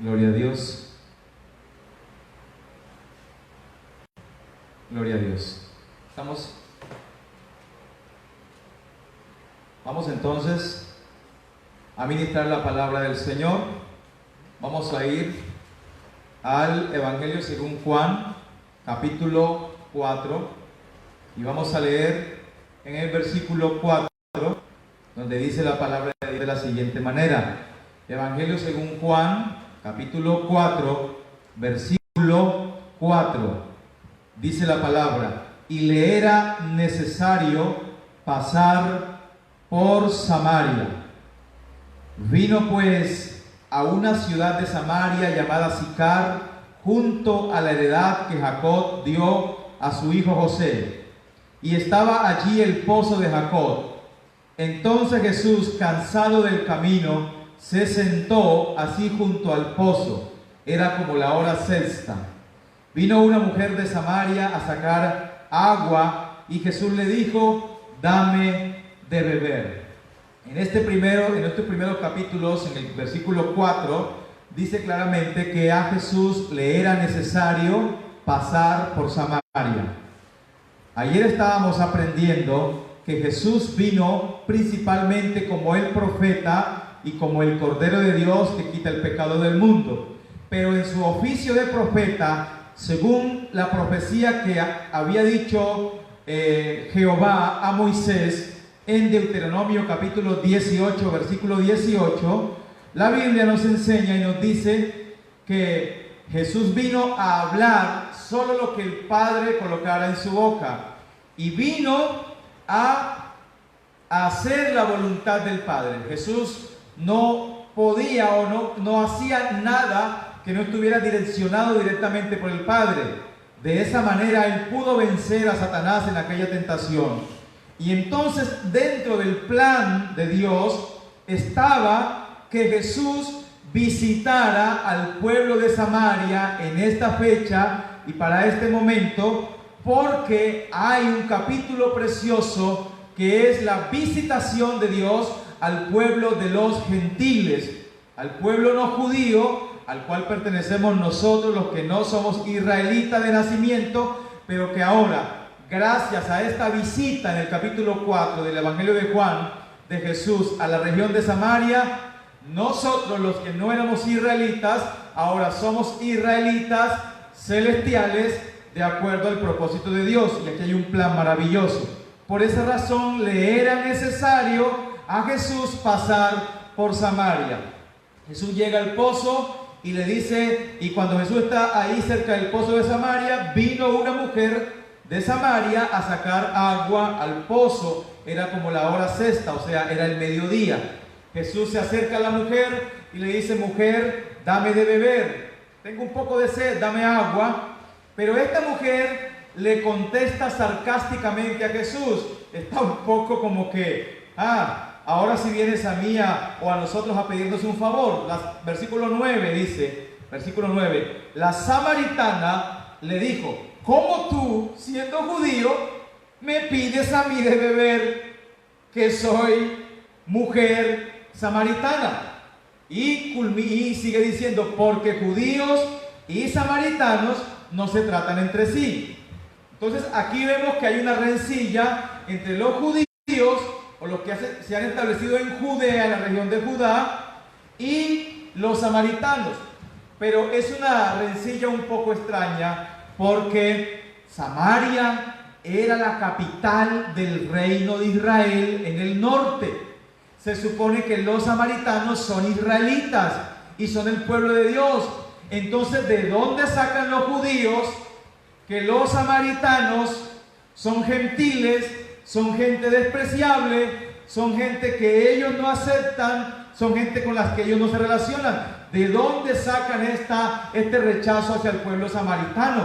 Gloria a Dios. Gloria a Dios. Vamos entonces a ministrar la palabra del Señor. Vamos a ir al Evangelio según Juan, capítulo 4, y vamos a leer en el versículo 4, donde dice la palabra de Dios de la siguiente manera. Evangelio según Juan, capítulo 4, versículo 4. Dice la palabra: y le era necesario pasar por Samaria. Vino pues a una ciudad de Samaria llamada Sicar, junto a la heredad que Jacob dio a su hijo José. Y estaba allí el pozo de Jacob. Entonces Jesús, cansado del camino, se sentó así junto al pozo. Era como la hora sexta. Vino una mujer de Samaria a sacar agua y Jesús le dijo: dame de beber. En estos primeros capítulos, en el versículo 4, dice claramente que a Jesús le era necesario pasar por Samaria. Ayer estábamos aprendiendo que Jesús vino principalmente como el profeta y como el Cordero de Dios que quita el pecado del mundo. Pero en su oficio de profeta, según la profecía que había dicho Jehová a Moisés en Deuteronomio capítulo 18, versículo 18, la Biblia nos enseña y nos dice que Jesús vino a hablar solo lo que el Padre colocara en su boca, y vino a hacer la voluntad del Padre. Jesús no podía o no hacía nada que no estuviera direccionado directamente por el Padre. De esa manera Él pudo vencer a Satanás en aquella tentación. Y entonces dentro del plan de Dios estaba que Jesús visitara al pueblo de Samaria en esta fecha y para este momento, porque hay un capítulo precioso que es la visitación de Dios al pueblo de los gentiles, al pueblo no judío, al cual pertenecemos nosotros, los que no somos israelitas de nacimiento, pero que ahora, gracias a esta visita en el capítulo 4 del Evangelio de Juan, de Jesús a la región de Samaria, nosotros los que no éramos israelitas, ahora somos israelitas celestiales de acuerdo al propósito de Dios. Y aquí hay un plan maravilloso. Por esa razón le era necesario a Jesús pasar por Samaria. Jesús llega al pozo y le dice, y cuando Jesús está ahí cerca del pozo de Samaria, vino una mujer de Samaria a sacar agua al pozo. Era como la hora sexta, o sea, era el mediodía. Jesús se acerca a la mujer y le dice: mujer, dame de beber, tengo un poco de sed, dame agua. Pero esta mujer le contesta sarcásticamente a Jesús. Está un poco como que, ahora si vienes a mí o a nosotros a pedirnos un favor. Versículo 9 dice, versículo 9, la samaritana le dijo: ¿cómo tú, siendo judío, me pides a mí de beber, que soy mujer samaritana? Y sigue diciendo: porque judíos y samaritanos no se tratan entre sí. Entonces aquí vemos que hay una rencilla entre los judíos, o los que se han establecido en Judea, en la región de Judá, y los samaritanos. Pero es una rencilla un poco extraña, porque Samaria era la capital del reino de Israel en el norte. Se supone que los samaritanos son israelitas y son el pueblo de Dios. Entonces, ¿de dónde sacan los judíos que los samaritanos son gentiles, son gente despreciable, son gente que ellos no aceptan, son gente con las que ellos no se relacionan? ¿De dónde sacan este rechazo hacia el pueblo samaritano?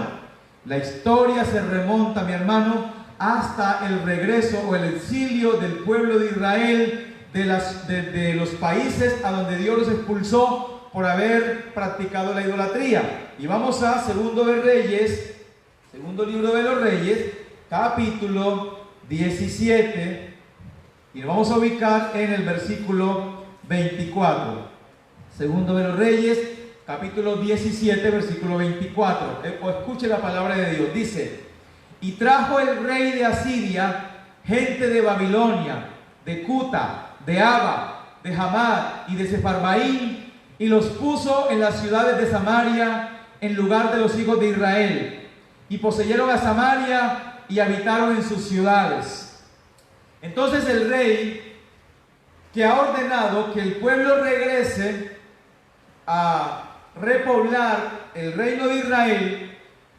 La historia se remonta, mi hermano, hasta el regreso o el exilio del pueblo de Israel de los países a donde Dios los expulsó por haber practicado la idolatría. Y vamos a segundo libro de los Reyes, capítulo 17, y nos vamos a ubicar en el versículo 24. Segundo de los Reyes, capítulo 17, versículo 24. Escuche la palabra de Dios. Dice: y trajo el rey de Asiria gente de Babilonia, de Cuta, de Aba, de Hamad y de Sefarbaim, y los puso en las ciudades de Samaria en lugar de los hijos de Israel, y poseyeron a Samaria y habitaron en sus ciudades. Entonces el rey, que ha ordenado que el pueblo regrese a repoblar el reino de Israel,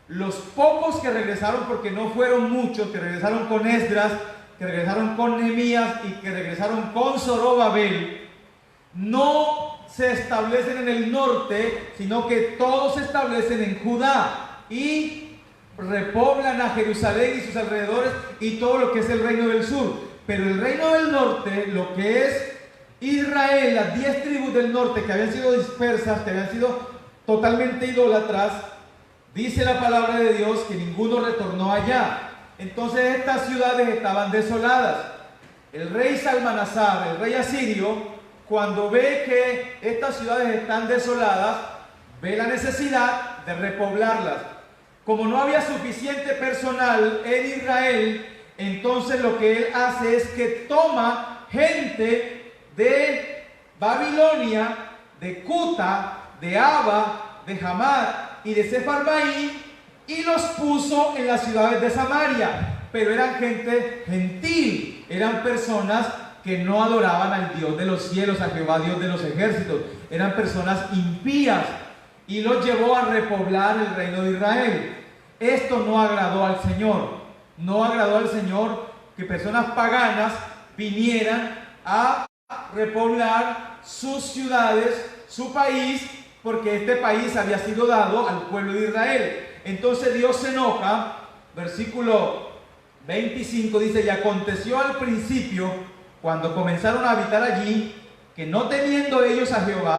los pocos que regresaron, porque no fueron muchos, que regresaron con Esdras, que regresaron con Nehemías y que regresaron con Zorobabel, no se establecen en el norte, sino que todos se establecen en Judá y repoblan a Jerusalén y sus alrededores y todo lo que es el reino del sur. Pero el reino del norte, lo que es Israel, las 10 tribus del norte que habían sido dispersas, que habían sido totalmente idólatras, dice la palabra de Dios que ninguno retornó allá. Entonces estas ciudades estaban desoladas. El rey Salmanasar, el rey asirio, cuando ve que estas ciudades están desoladas, ve la necesidad de repoblarlas. Como no había suficiente personal en Israel, entonces lo que él hace es que toma gente de Babilonia, de Cuta, de Aba, de Hamad y de Sefarbaim, y los puso en las ciudades de Samaria. Pero eran gente gentil, eran personas que no adoraban al Dios de los cielos, a Jehová Dios de los ejércitos, eran personas impías, y los llevó a repoblar el reino de Israel. Esto no agradó al Señor, no agradó al Señor que personas paganas vinieran a repoblar sus ciudades, su país, porque este país había sido dado al pueblo de Israel. Entonces Dios se enoja. Versículo 25 dice: y aconteció al principio, cuando comenzaron a habitar allí, que no temiendo ellos a Jehová,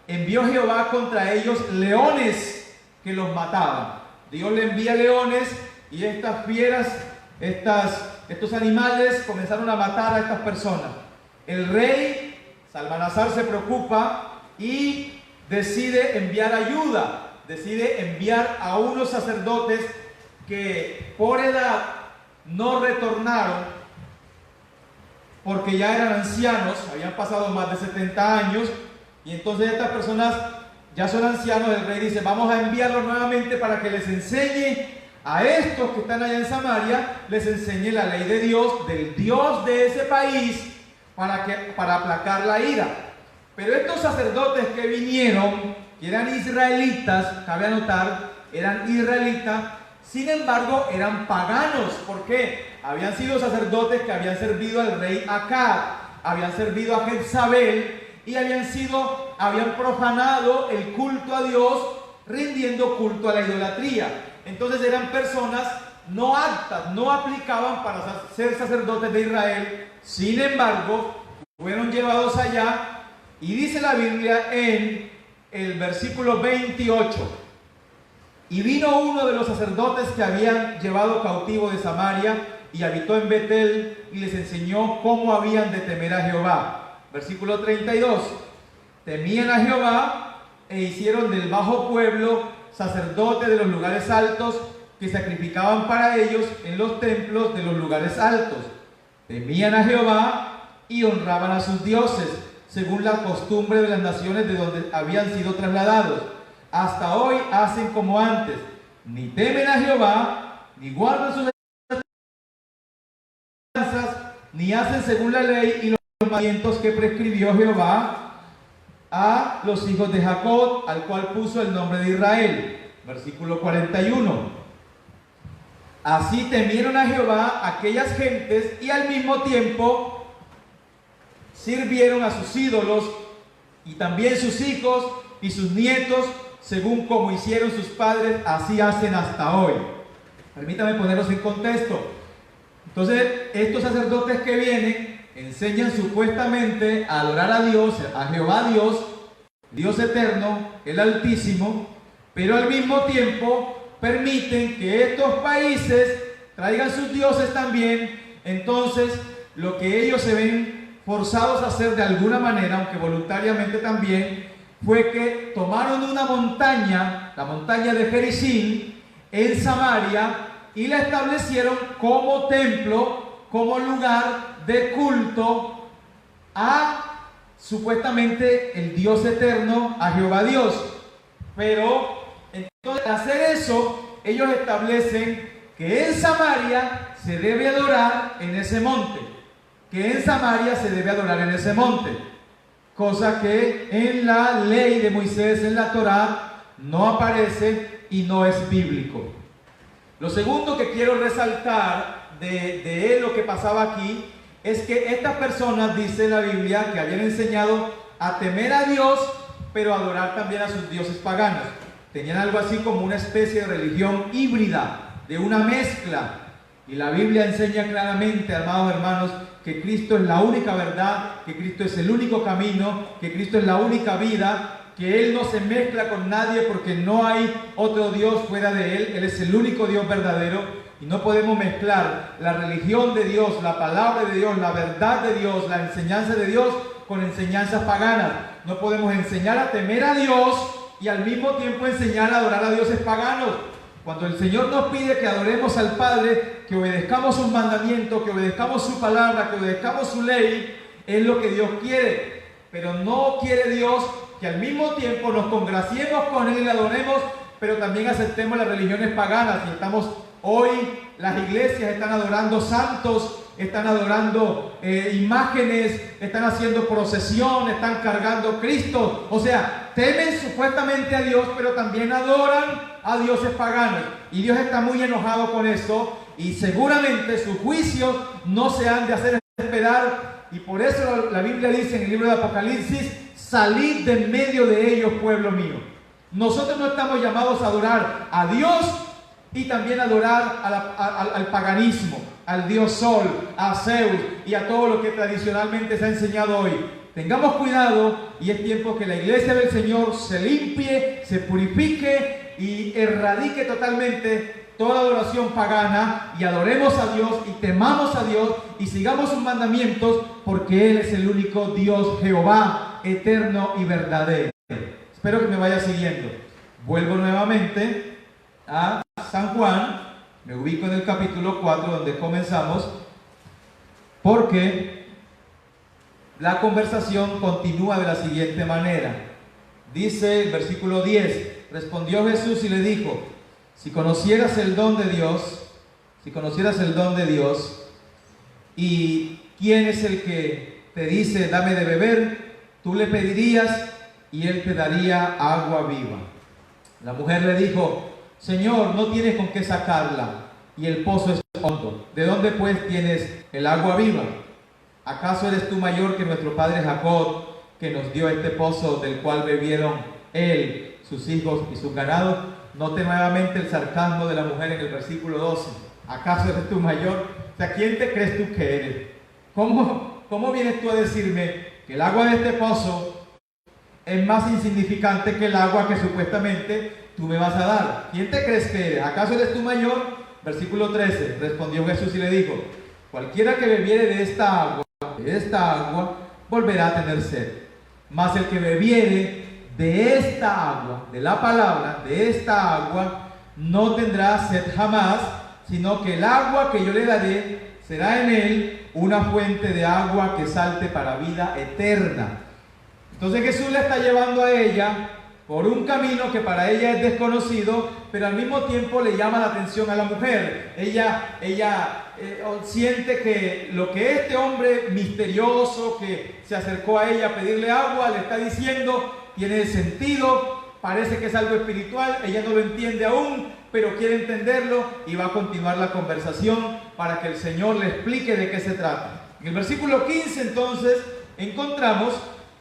envió Jehová contra ellos leones que los mataban. Dios le envía leones, y estas fieras, estos animales comenzaron a matar a estas personas. El rey Salmanasar se preocupa y decide enviar ayuda, decide enviar a unos sacerdotes que por edad no retornaron, porque ya eran ancianos, habían pasado más de 70 años, y entonces estas personas ya son ancianos. El rey dice: vamos a enviarlos nuevamente para que les enseñe a estos que están allá en Samaria, les enseñe la ley de Dios, del Dios de ese país, para aplacar la ira. Pero estos sacerdotes que vinieron, que eran israelitas, cabe anotar, eran israelitas, sin embargo eran paganos. ¿Por qué? Habían sido sacerdotes que habían servido al rey Acab, habían servido a Jezabel, y habían profanado el culto a Dios, rindiendo culto a la idolatría. Entonces eran personas no aptas, no aplicaban para ser sacerdotes de Israel. Sin embargo, fueron llevados allá. Y dice la Biblia en el versículo 28: y vino uno de los sacerdotes que habían llevado cautivo de Samaria, y habitó en Betel, y les enseñó cómo habían de temer a Jehová. Versículo 32: temían a Jehová, e hicieron del bajo pueblo sacerdotes de los lugares altos, que sacrificaban para ellos en los templos de los lugares altos. Temían a Jehová y honraban a sus dioses, según la costumbre de las naciones de donde habían sido trasladados. Hasta hoy hacen como antes, ni temen a Jehová, ni guardan sus ordenanzas, ni hacen según la ley y los mandamientos que prescribió Jehová a los hijos de Jacob, al cual puso el nombre de Israel. Versículo 41: así temieron a Jehová aquellas gentes, y al mismo tiempo sirvieron a sus ídolos, y también sus hijos y sus nietos, según como hicieron sus padres, así hacen hasta hoy. Permítame ponerlos en contexto. Entonces, estos sacerdotes que vienen enseñan supuestamente a adorar a Dios, a Jehová Dios, Dios eterno, el Altísimo, pero al mismo tiempo permiten que estos países traigan sus dioses también. Entonces, lo que ellos se ven forzados a hacer de alguna manera, aunque voluntariamente también, fue que tomaron una montaña, la montaña de Gerizim, en Samaria, y la establecieron como templo, como lugar de culto a supuestamente el Dios eterno, a Jehová Dios. Pero entonces, al hacer eso, ellos establecen que en Samaria se debe adorar en ese monte, que en Samaria se debe adorar en ese monte, cosa que en la ley de Moisés, en la Torá, no aparece y no es bíblico. Lo segundo que quiero resaltar de lo que pasaba aquí es que estas personas, dice la Biblia, que habían enseñado a temer a Dios, pero a adorar también a sus dioses paganos. Tenían algo así como una especie de religión híbrida, de una mezcla. Y la Biblia enseña claramente, amados hermanos, que Cristo es la única verdad, que Cristo es el único camino, que Cristo es la única vida, que Él no se mezcla con nadie porque no hay otro Dios fuera de Él. Él es el único Dios verdadero y no podemos mezclar la religión de Dios, la palabra de Dios, la verdad de Dios, la enseñanza de Dios con enseñanzas paganas. No podemos enseñar a temer a Dios y al mismo tiempo enseñar a adorar a dioses paganos. Cuando el Señor nos pide que adoremos al Padre, que obedezcamos sus mandamientos, que obedezcamos su palabra, que obedezcamos su ley, es lo que Dios quiere. Pero no quiere Dios que al mismo tiempo nos congraciemos con Él y le adoremos, pero también aceptemos las religiones paganas. Y estamos hoy, las iglesias están adorando santos, están adorando imágenes, están haciendo procesión, están cargando Cristo. O sea, temen supuestamente a Dios, pero también adoran a dioses paganos. Y Dios está muy enojado con esto, y seguramente sus juicios no se han de hacer esperar. Y por eso la Biblia dice en el libro de Apocalipsis: salid de en medio de ellos, pueblo mío. Nosotros no estamos llamados a adorar a Dios y también a adorar al paganismo, al dios Sol, a Zeus y a todo lo que tradicionalmente se ha enseñado hoy. Tengamos cuidado, y es tiempo que la iglesia del Señor se limpie, se purifique y erradique totalmente toda adoración pagana, y adoremos a Dios y temamos a Dios y sigamos sus mandamientos, porque Él es el único Dios, Jehová, eterno y verdadero. Espero que me vaya siguiendo. Vuelvo nuevamente a San Juan, me ubico en el capítulo 4 donde comenzamos, porque la conversación continúa de la siguiente manera. Dice el versículo 10: respondió Jesús y le dijo: si conocieras el don de Dios, y quién es el que te dice dame de beber, tú le pedirías y él te daría agua viva. La mujer le dijo: Señor, no tienes con qué sacarla y el pozo es hondo. ¿De dónde pues tienes el agua viva? ¿Acaso eres tú mayor que nuestro padre Jacob, que nos dio este pozo del cual bebieron él, sus hijos y sus ganados? Note nuevamente el sarcasmo de la mujer en el versículo 12. ¿Acaso eres tú mayor? O sea, ¿quién te crees tú que eres? ¿Cómo vienes tú a decirme que el agua de este pozo es más insignificante que el agua que supuestamente tú me vas a dar? ¿Quién te crees que eres? ¿Acaso eres tú mayor? Versículo 13. Respondió Jesús y le dijo: cualquiera que bebiere de esta agua, volverá a tener sed. Mas el que bebiere de esta agua, de la palabra, de esta agua, no tendrá sed jamás, sino que el agua que yo le daré será en él una fuente de agua que salte para vida eterna. Entonces Jesús le está llevando a ella por un camino que para ella es desconocido, pero al mismo tiempo le llama la atención a la mujer. Ella siente que lo que este hombre misterioso que se acercó a ella a pedirle agua le está diciendo tiene sentido, parece que es algo espiritual. Ella no lo entiende aún, pero quiere entenderlo, y va a continuar la conversación para que el Señor le explique de qué se trata. En el versículo 15 entonces encontramos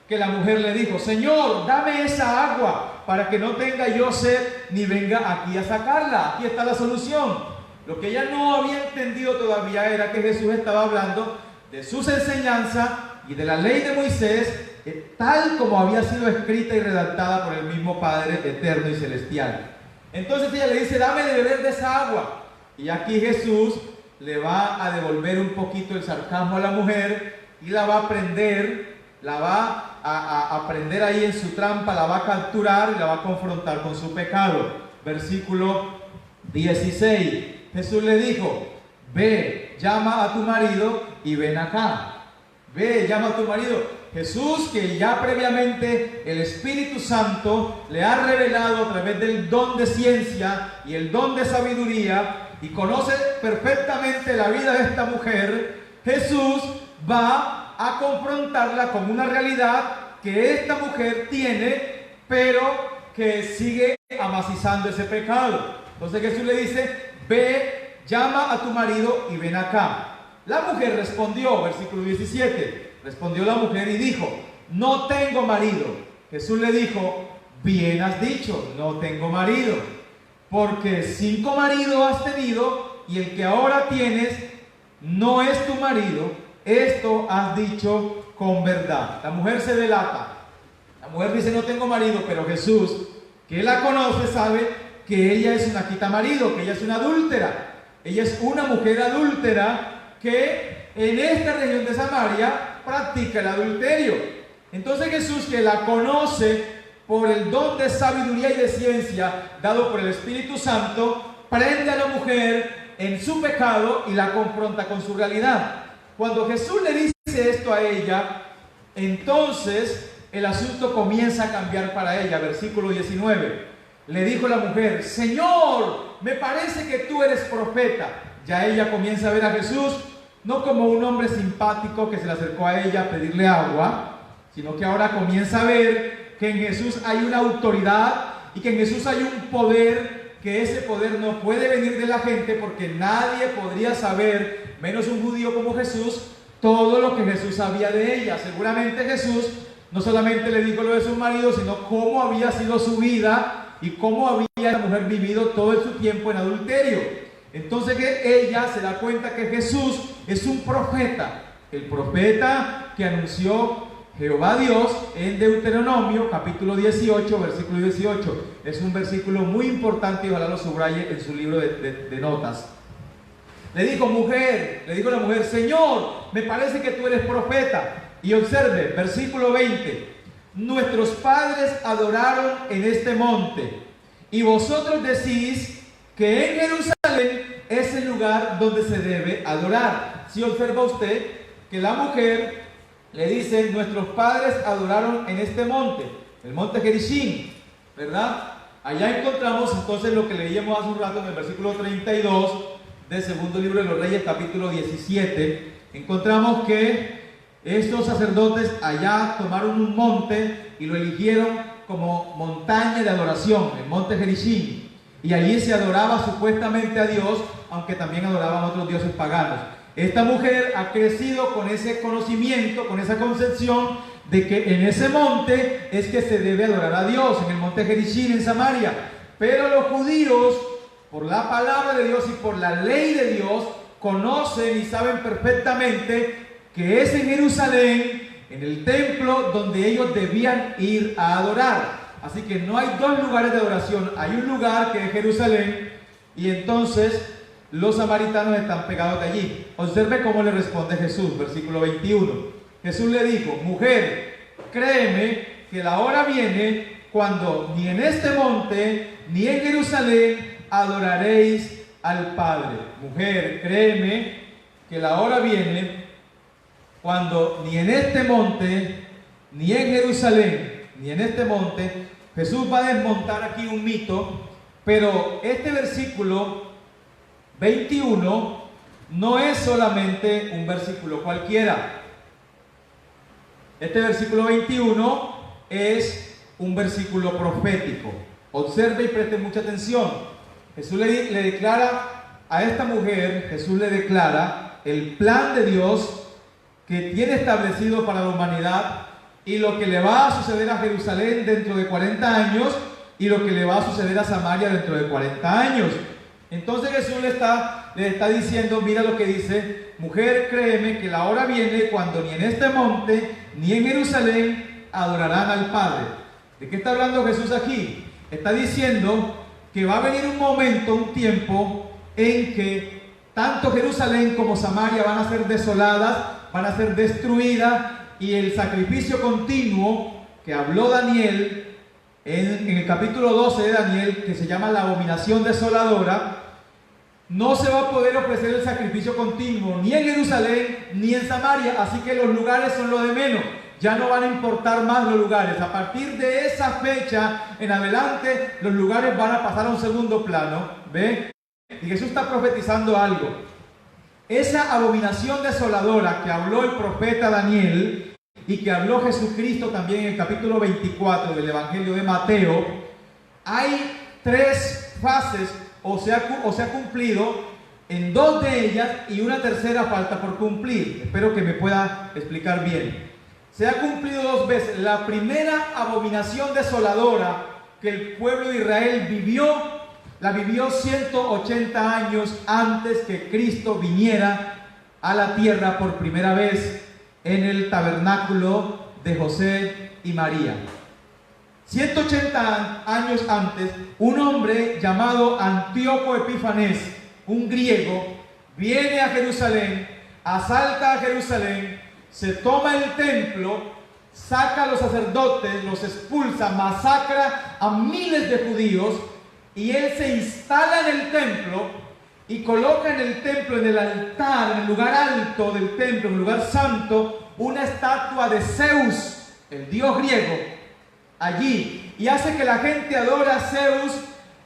que la mujer le dijo: Señor, dame esa agua para que no tenga yo sed ni venga aquí a sacarla. Aquí está la solución. Lo que ella no había entendido todavía era que Jesús estaba hablando de sus enseñanzas y de la ley de Moisés, tal como había sido escrita y redactada por el mismo Padre eterno y celestial. Entonces ella le dice: dame de beber de esa agua. Y aquí Jesús le va a devolver un poquito el sarcasmo a la mujer y la va a prender la va a prender ahí en su trampa, la va a capturar y la va a confrontar con su pecado. Versículo 16. Jesús le dijo: ve, llama a tu marido y ven acá. Ve, llama a tu marido. Jesús, que ya previamente el Espíritu Santo le ha revelado a través del don de ciencia y el don de sabiduría, y conoce perfectamente la vida de esta mujer, Jesús va a confrontarla con una realidad que esta mujer tiene, pero que sigue amacizando ese pecado. Entonces Jesús le dice: ve, llama a tu marido y ven acá. La mujer respondió, versículo 17, respondió la mujer y dijo: no tengo marido. Jesús le dijo: bien has dicho, no tengo marido, porque 5 maridos has tenido y el que ahora tienes no es tu marido. Esto has dicho con verdad. La mujer se delata. La mujer dice: no tengo marido, pero Jesús, que la conoce, sabe que ella es una quitamarido, que ella es una adúltera. Ella es una mujer adúltera que en esta región de Samaria practica el adulterio. Entonces Jesús, que la conoce por el don de sabiduría y de ciencia dado por el Espíritu Santo, prende a la mujer en su pecado y la confronta con su realidad. Cuando Jesús le dice esto a ella, entonces el asunto comienza a cambiar para ella. Versículo 19. Le dijo la mujer: Señor, me parece que tú eres profeta. Ya ella comienza a ver a Jesús no como un hombre simpático que se le acercó a ella a pedirle agua, sino que ahora comienza a ver que en Jesús hay una autoridad y que en Jesús hay un poder, que ese poder no puede venir de la gente, porque nadie podría saber, menos un judío como Jesús, todo lo que Jesús sabía de ella. Seguramente Jesús no solamente le dijo lo de su marido, sino cómo había sido su vida y cómo había la mujer vivido todo su tiempo en adulterio. Entonces que ella se da cuenta que Jesús es un profeta, el profeta que anunció Jehová Dios en Deuteronomio capítulo 18, versículo 18. Es un versículo muy importante y ojalá lo subraye en su libro de notas. Le dijo la mujer: Señor, me parece que tú eres profeta. Y observe, versículo 20: nuestros padres adoraron en este monte, y vosotros decís que en Jerusalén es el lugar donde se debe adorar. Si observa usted que la mujer le dice: nuestros padres adoraron en este monte, el monte Gerizim, ¿verdad? Allá encontramos entonces lo que leíamos hace un rato en el versículo 32 del segundo libro de los Reyes, capítulo 17. Encontramos que estos sacerdotes allá tomaron un monte y lo eligieron como montaña de adoración, el monte Gerizim. Y allí se adoraba supuestamente a Dios, aunque también adoraban otros dioses paganos. Esta mujer ha crecido con ese conocimiento, con esa concepción de que en ese monte es que se debe adorar a Dios, en el monte Gerizim en Samaria. Pero los judíos, por la palabra de Dios y por la ley de Dios, conocen y saben perfectamente que es en Jerusalén, en el templo, donde ellos debían ir a adorar. Así que no hay dos lugares de adoración, hay un lugar que es Jerusalén, y entonces los samaritanos están pegados de allí. Observe cómo le responde Jesús, versículo 21. Jesús le dijo: mujer, créeme que la hora viene cuando ni en este monte ni en Jerusalén adoraréis al Padre. Mujer, créeme que la hora viene cuando ni en este monte ni en Jerusalén ni en este monte. Jesús va a desmontar aquí un mito, pero este versículo 21 no es solamente un versículo cualquiera. Este versículo 21 es un versículo profético. Observe y preste mucha atención. Jesús le declara a esta mujer, Jesús le declara el plan de Dios que tiene establecido para la humanidad, y lo que le va a suceder a Jerusalén dentro de 40 años y lo que le va a suceder a Samaria dentro de 40 años. Entonces Jesús le está diciendo: mira lo que dice: mujer, créeme que la hora viene cuando ni en este monte ni en Jerusalén adorarán al Padre. ¿De qué está hablando Jesús aquí? Está diciendo que va a venir un momento, un tiempo en que tanto Jerusalén como Samaria van a ser desoladas, van a ser destruidas, y el sacrificio continuo que habló Daniel en el capítulo 12 de Daniel, que se llama la abominación desoladora, no se va a poder ofrecer el sacrificio continuo ni en Jerusalén ni en Samaria, así que los lugares son lo de menos. Ya no van a importar más los lugares. A partir de esa fecha en adelante, los lugares van a pasar a un segundo plano. ¿Ve? Y Jesús está profetizando algo. Esa abominación desoladora que habló el profeta Daniel y que habló Jesucristo también en el capítulo 24 del Evangelio de Mateo, hay 3 fases, o se ha cumplido en 2 de ellas y una tercera falta por cumplir. Espero que me pueda explicar bien. Se ha cumplido 2 veces. La primera abominación desoladora que el pueblo de Israel la vivió 180 años antes que Cristo viniera a la tierra por primera vez en el tabernáculo de José y María. 180 años antes, un hombre llamado Antíoco Epífanes, un griego, viene a Jerusalén, asalta a Jerusalén, se toma el templo, saca a los sacerdotes, los expulsa, masacra a miles de judíos, y él se instala en el templo y coloca en el templo, en el altar, en el lugar alto del templo, en el lugar santo, una estatua de Zeus, el dios griego, allí, y hace que la gente adore a Zeus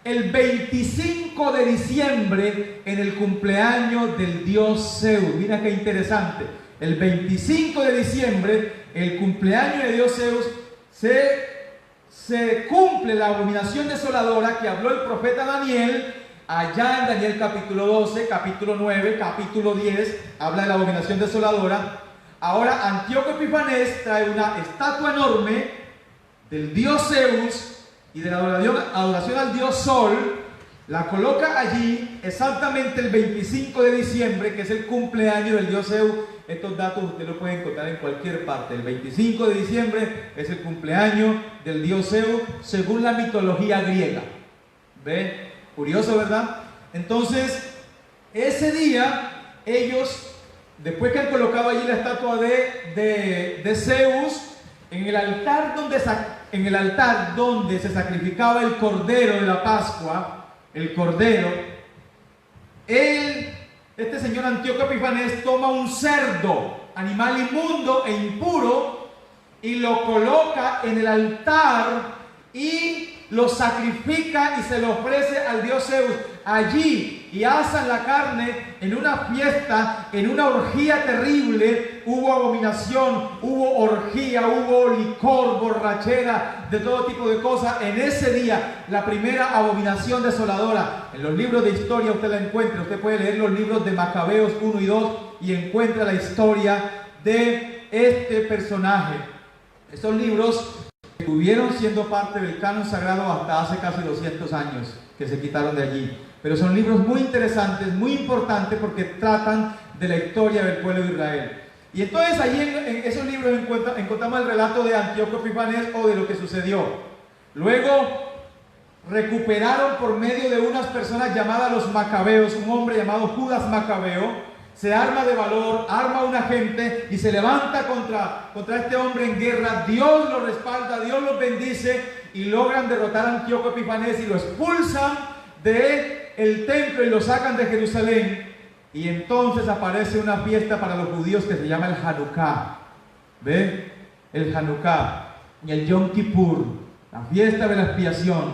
el 25 de diciembre en el cumpleaños del dios Zeus. Mira qué interesante. El 25 de diciembre, el cumpleaños de dios Zeus, se cumple la abominación desoladora que habló el profeta Daniel allá en Daniel capítulo 12, capítulo 9, capítulo 10, habla de la abominación desoladora. Ahora Antíoco Epífanes trae una estatua enorme del dios Zeus y de la adoración al dios Sol, la coloca allí exactamente el 25 de diciembre, que es el cumpleaños del dios Zeus. Estos datos usted lo puede encontrar en cualquier parte. El 25 de diciembre es el cumpleaños del dios Zeus según la mitología griega. ¿Ve? Curioso, ¿verdad? Entonces, ese día, ellos, después que han colocado allí la estatua de Zeus, en el altar donde se sacrificaba el cordero de la Pascua, el cordero, este señor Antíoco Epífanes toma un cerdo, animal inmundo e impuro, y lo coloca en el altar y lo sacrifica y se lo ofrece al dios Zeus allí, y asan la carne en una fiesta, en una orgía terrible. Hubo abominación, hubo orgía, hubo licor, borrachera, de todo tipo de cosas en ese día. La primera abominación desoladora. En los libros de historia usted la encuentra. Usted puede leer los libros de Macabeos 1 y 2 y encuentra la historia de este personaje. Estos libros estuvieron siendo parte del canon sagrado hasta hace casi 200 años que se quitaron de allí. Pero son libros muy interesantes, muy importantes, porque tratan de la historia del pueblo de Israel. Y entonces allí en esos libros encontramos el relato de Antíoco Epífanes o de lo que sucedió. Luego recuperaron por medio de unas personas llamadas los Macabeos, un hombre llamado Judas Macabeo, se arma de valor, arma a una gente y se levanta contra este hombre en guerra. Dios lo respalda, Dios los bendice y logran derrotar a Antíoco Epífanes y lo expulsan del templo y lo sacan de Jerusalén. Y entonces aparece una fiesta para los judíos que se llama el Hanukkah. ¿Ve? El Hanukkah y el Yom Kippur, la fiesta de la expiación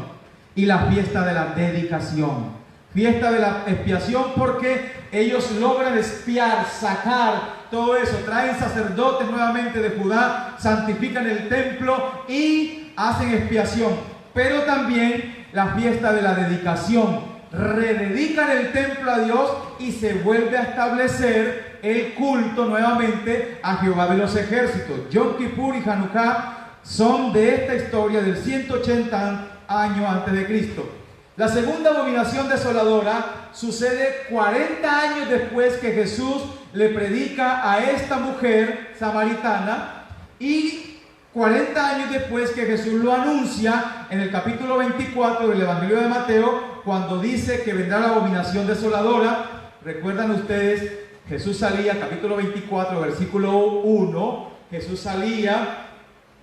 y la fiesta de la dedicación. Fiesta de la expiación porque ellos logran expiar, sacar todo eso, traen sacerdotes nuevamente de Judá, santifican el templo y hacen expiación. Pero también la fiesta de la dedicación, rededican el templo a Dios y se vuelve a establecer el culto nuevamente a Jehová de los ejércitos. Yom Kippur y Hanukkah son de esta historia del 180 años antes de Cristo. La segunda abominación desoladora sucede 40 años después que Jesús le predica a esta mujer samaritana y 40 años después que Jesús lo anuncia en el capítulo 24 del Evangelio de Mateo, cuando dice que vendrá la abominación desoladora. Recuerdan ustedes, Jesús salía, capítulo 24, versículo 1, Jesús salía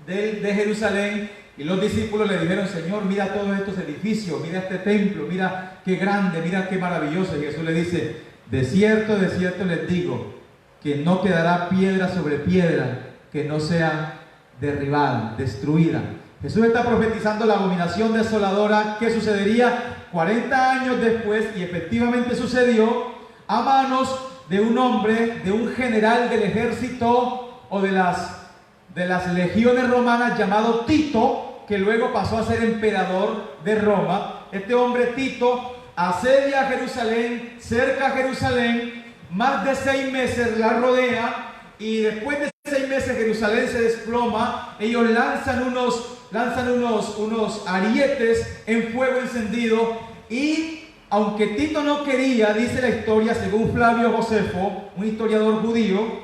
de Jerusalén y los discípulos le dijeron: Señor, mira todos estos edificios, mira este templo, mira qué grande, mira qué maravilloso. Y Jesús le dice: de cierto les digo, que no quedará piedra sobre piedra que no sea derribada, destruida. Jesús está profetizando la abominación desoladora que sucedería 40 años después, y efectivamente sucedió a manos de un hombre, de un general del ejército o de las legiones romanas llamado Tito, que luego pasó a ser emperador de Roma. Este hombre Tito asedia a Jerusalén, cerca a Jerusalén, más de 6 meses la rodea, y después de 6 meses Jerusalén se desploma. Ellos lanzan unos arietes en fuego encendido, y aunque Tito no quería, dice la historia, según Flavio Josefo, un historiador judío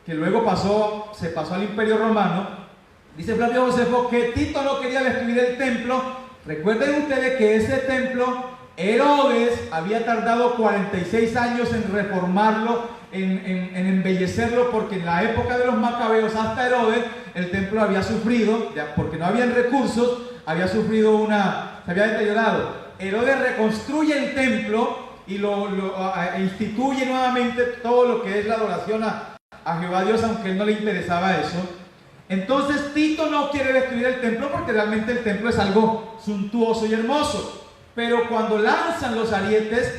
que luego se pasó al Imperio Romano, dice Flavio Josefo que Tito no quería destruir el templo. Recuerden ustedes que ese templo, Herodes había tardado 46 años en reformarlo, en embellecerlo, porque en la época de los macabeos hasta Herodes el templo había sufrido, porque no habían recursos, se había deteriorado. Herodes reconstruye el templo y lo instituye nuevamente todo lo que es la adoración a Jehová Dios, aunque a él no le interesaba eso. Entonces Tito no quiere destruir el templo, porque realmente el templo es algo suntuoso y hermoso. Pero cuando lanzan los arietes,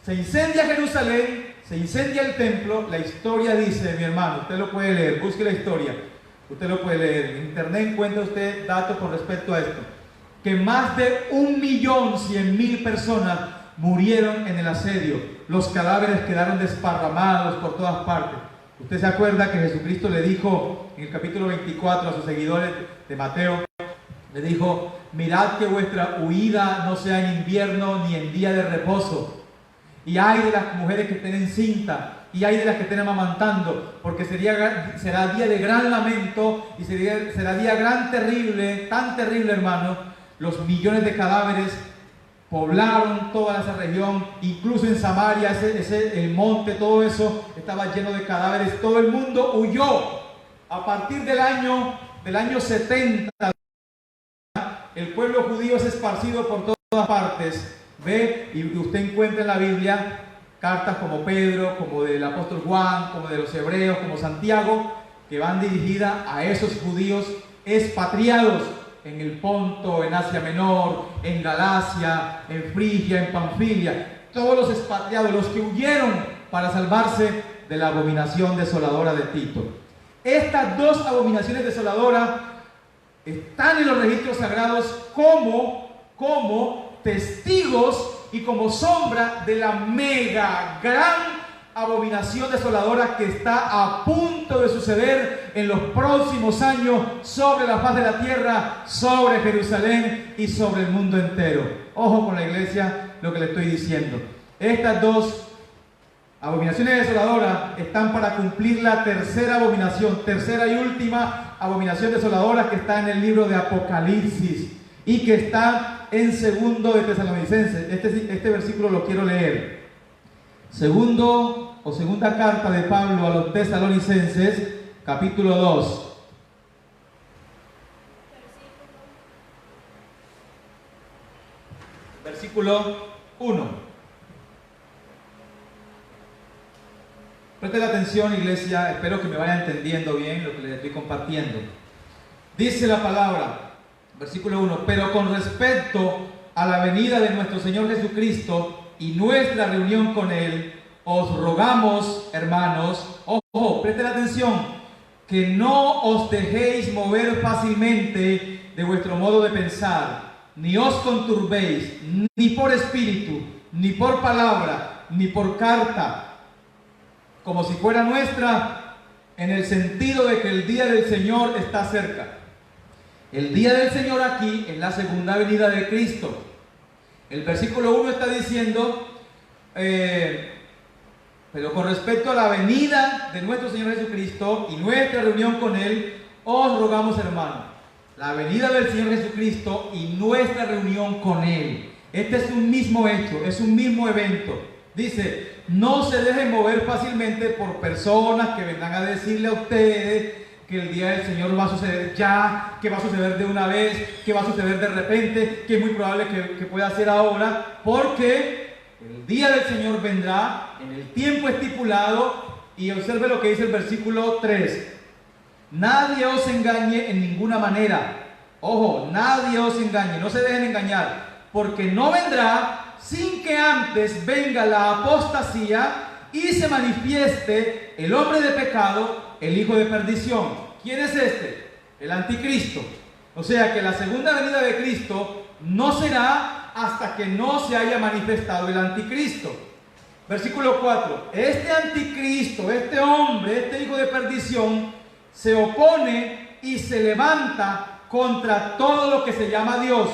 se incendia Jerusalén, se incendia el templo. La historia dice, mi hermano, usted lo puede leer, busque la historia, usted lo puede leer, en internet encuentra usted datos con respecto a esto, que más de 1.100.000 personas murieron en el asedio. Los cadáveres quedaron desparramados por todas partes. Usted se acuerda que Jesucristo le dijo en el capítulo 24 a sus seguidores de Mateo, le dijo: mirad que vuestra huida no sea en invierno ni en día de reposo. Y hay de las mujeres que estén encinta, y hay de las que estén amamantando, porque será día de gran lamento, y será día terrible, tan terrible, hermano. Los millones de cadáveres poblaron toda esa región, incluso en Samaria, el monte, todo eso estaba lleno de cadáveres. Todo el mundo huyó. A partir del año 70, el pueblo judío es esparcido por todas partes. Ve, y usted encuentra en la Biblia cartas como Pedro, como del apóstol Juan, como de los hebreos, como Santiago, que van dirigidas a esos judíos expatriados en el Ponto, en Asia Menor, en Galacia, en Frigia, en Panfilia. Todos los expatriados, los que huyeron para salvarse de la abominación desoladora de Tito. Estas dos abominaciones desoladoras están en los registros sagrados como testigos y como sombra de la gran abominación desoladora que está a punto de suceder en los próximos años sobre la faz de la tierra, sobre Jerusalén y sobre el mundo entero. Ojo con la iglesia, lo que le estoy diciendo. Estas dos abominaciones desoladoras están para cumplir la tercera y última abominación desoladora, que está en el libro de Apocalipsis y que está en 2 de Tesalonicenses. Este versículo lo quiero leer. Segunda carta de Pablo a los Tesalonicenses, capítulo 2. Versículo 1. Presten atención, iglesia, espero que me vayan entendiendo bien lo que les estoy compartiendo. Dice la palabra, versículo 1: pero con respecto a la venida de nuestro Señor Jesucristo y nuestra reunión con Él, os rogamos, hermanos, ojo, presten atención, que no os dejéis mover fácilmente de vuestro modo de pensar, ni os conturbéis, ni por espíritu, ni por palabra, ni por carta, como si fuera nuestra, en el sentido de que el día del Señor está cerca. El día del Señor aquí es la segunda venida de Cristo. El versículo 1 está diciendo, pero con respecto a la venida de nuestro Señor Jesucristo y nuestra reunión con Él, os rogamos, hermanos. La venida del Señor Jesucristo y nuestra reunión con Él. Este es un mismo hecho, es un mismo evento. Dice, no se dejen mover fácilmente por personas que vendrán a decirle a ustedes que el día del Señor va a suceder ya, que va a suceder de una vez, que va a suceder de repente, que es muy probable que pueda ser ahora, porque el día del Señor vendrá en el tiempo estipulado. Y observe lo que dice el versículo 3. Nadie os engañe en ninguna manera. Ojo, nadie os engañe, no se dejen engañar, porque no vendrá sin que antes venga la apostasía y se manifieste el hombre de pecado, el hijo de perdición. ¿Quién es este? El anticristo. O sea que la segunda venida de Cristo no será hasta que no se haya manifestado el anticristo. Versículo 4. Este anticristo, este hombre, este hijo de perdición, se opone y se levanta contra todo lo que se llama Dios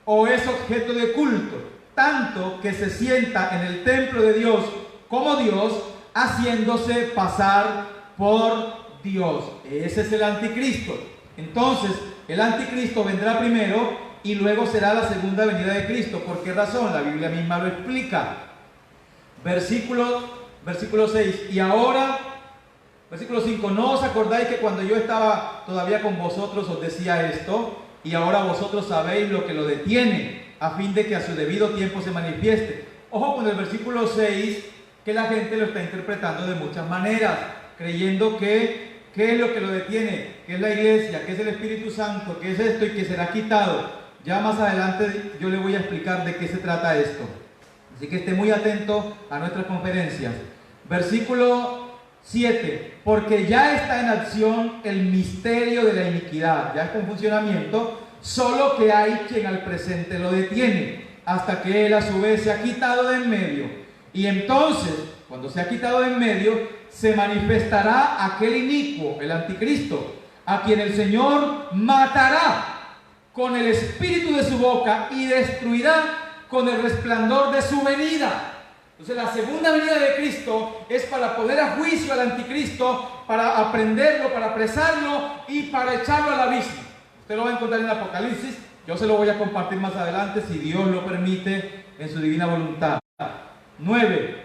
o es objeto de culto, tanto que se sienta en el templo de Dios como Dios, haciéndose pasar por Dios. Ese es el anticristo. Entonces, el anticristo vendrá primero y luego será la segunda venida de Cristo. ¿Por qué razón? La Biblia misma lo explica. Versículo 6. Y ahora, versículo 5. ¿No os acordáis que cuando yo estaba todavía con vosotros os decía esto? Y ahora vosotros sabéis lo que lo detiene, a fin de que a su debido tiempo se manifieste. Ojo con el versículo 6, que la gente lo está interpretando de muchas maneras, creyendo que ¿qué es lo que lo detiene? ¿Qué es la iglesia? ¿Qué es el Espíritu Santo? ¿Qué es esto? Y que será quitado. Ya más adelante yo le voy a explicar de qué se trata esto. Así que esté muy atento a nuestras conferencias. Versículo 7. Porque ya está en acción el misterio de la iniquidad. Ya está en funcionamiento. Solo que hay quien al presente lo detiene, hasta que él a su vez se ha quitado de en medio. Y entonces, cuando se ha quitado de en medio, se manifestará aquel inicuo, el anticristo, a quien el Señor matará con el espíritu de su boca y destruirá con el resplandor de su venida. Entonces la segunda venida de Cristo es para poner a juicio al anticristo, para aprenderlo, para apresarlo y para echarlo al abismo. Usted lo va a encontrar en el Apocalipsis. Yo se lo voy a compartir más adelante si Dios lo permite en su divina voluntad. 9.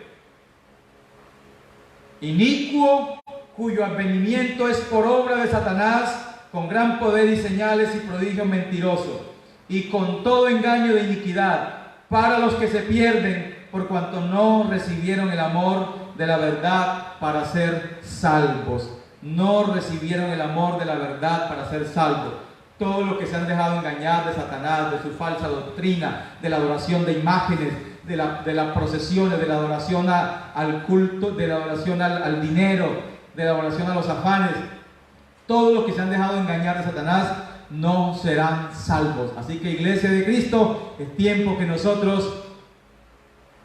Inicuo, cuyo advenimiento es por obra de Satanás, con gran poder y señales y prodigios mentirosos, y con todo engaño de iniquidad, para los que se pierden, por cuanto no recibieron el amor de la verdad para ser salvos. No recibieron el amor de la verdad para ser salvos. Todos los que se han dejado engañar de Satanás, de su falsa doctrina, de la adoración de imágenes, de las procesiones, de la adoración al culto, de la adoración al dinero, de la adoración a los afanes. Todos los que se han dejado engañar de Satanás no serán salvos. Así que, Iglesia de Cristo, es tiempo que nosotros